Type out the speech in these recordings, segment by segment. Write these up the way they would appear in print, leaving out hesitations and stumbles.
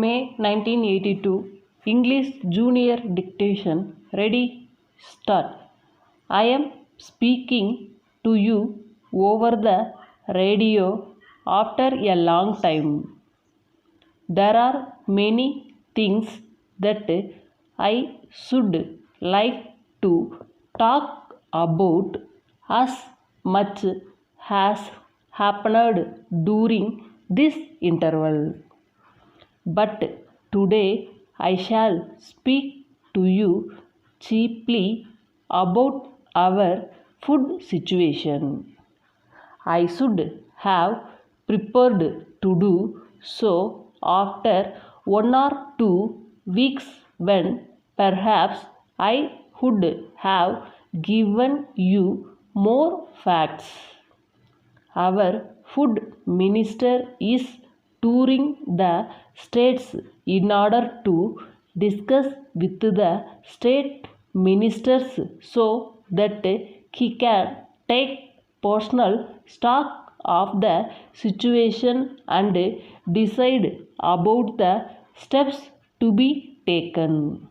May 1982. English Junior Dictation. Ready? Start. I am speaking to you over the radio after a long time. There are many things that I should like to talk about as much has happened during this interval. But today I shall speak to you chiefly about our food situation. I should have prepared to do so after 1 or 2 weeks when perhaps I would have given you more facts. Our food minister is touring the states in order to discuss with the state ministers so that he can take personal stock of the situation and decide about the steps to be taken.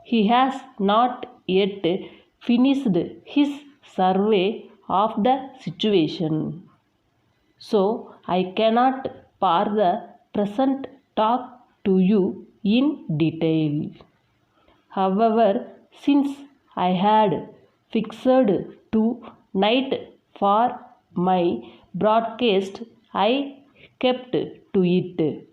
He has not yet finished his survey of the situation, so I cannot for the present talk to you in detail. However, since I had fixed to night for my broadcast, I kept to it.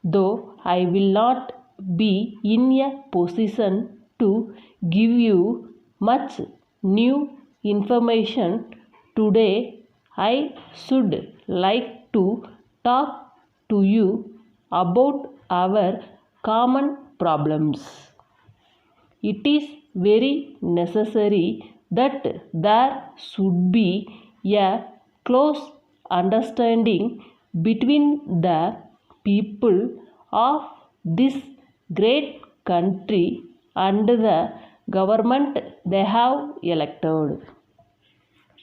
Though I will not be in a position to give you much new information today, I should like to talk to you about our common problems. It is very necessary that there should be a close understanding between the people of this great country and the government they have elected.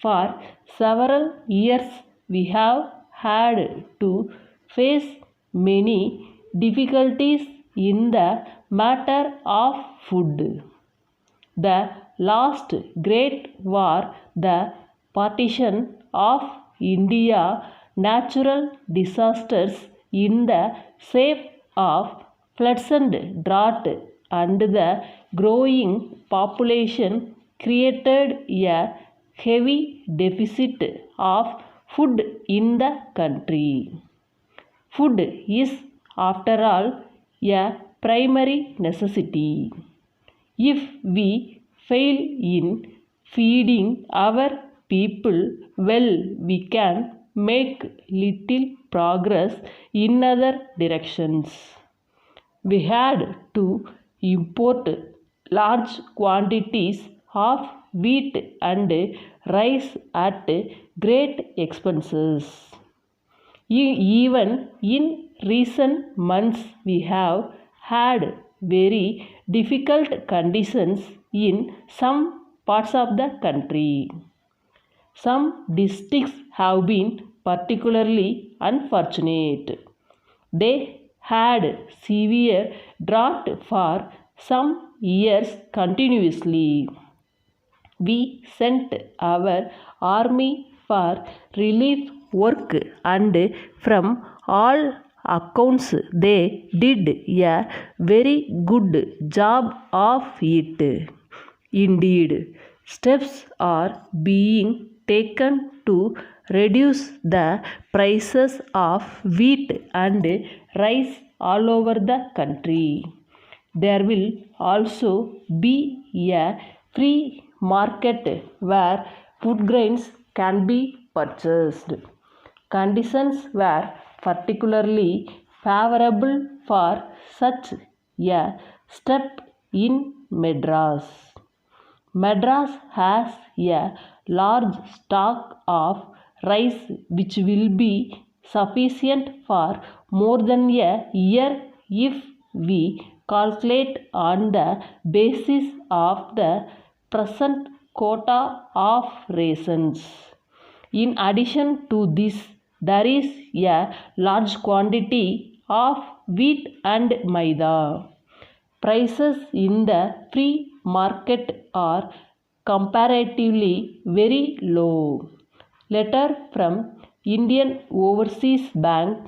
For several years we have had to face many difficulties in the matter of food. The last great war, the partition of India, natural disasters in the shape of floods and drought, and the growing population created a heavy deficit of food in the country. Food is, after all, a primary necessity. If we fail in feeding our people well, we can make little progress in other directions. We had to import large quantities of wheat and rice at great expenses. Even in recent months, we have had very difficult conditions in some parts of the country. Some districts have been particularly unfortunate. They had severe drought for some years continuously. We sent our army for relief work, and from all accounts they did a very good job of it. Indeed, steps are being taken to reduce the prices of wheat and rice all over the country. There will also be a free market where food grains can be purchased. Conditions were particularly favorable for such a step in Madras. Madras has a large stock of rice which will be sufficient for more than a year if we calculate on the basis of the present quota of rations. In addition to this, there is a large quantity of wheat and maida. Prices in the free market are comparatively very low. Letter from Indian Overseas Bank,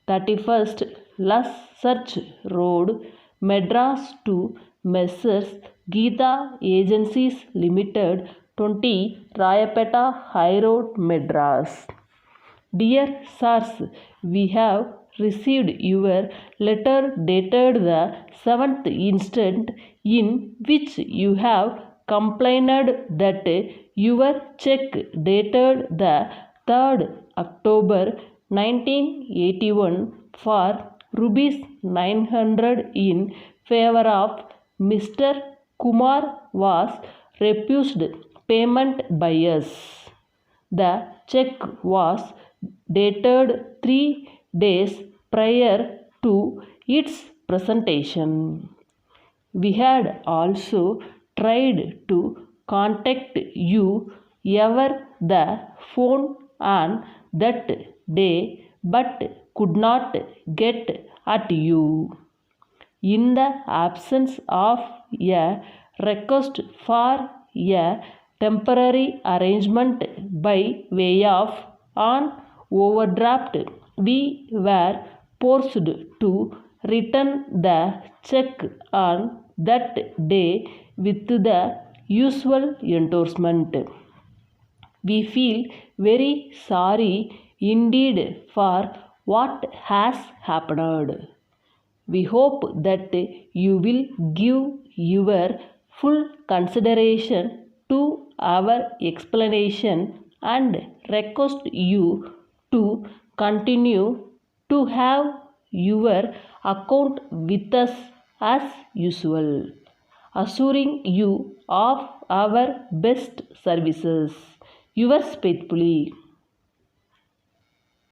31st Las Search Road, Madras to Messrs. Geeta Agencies Limited, 20 Rayapeta High Road, Madras. Dear Sirs, we have received your letter dated the 7th instant, in which you have complained that your check dated the 3rd October 1981 for rupees 900 in favor of Mr. Kumar was refused payment by us. The check was dated 3 days prior to its presentation. We had also tried to contact you over the phone on that day but could not get at you. In the absence of a request for a temporary arrangement by way of an overdraft, we were forced to return the check on that day with the usual endorsement. We feel very sorry indeed for what has happened. We hope that you will give your full consideration to our explanation and request you to continue to have your account with us as usual, assuring you of our best services. Yours faithfully,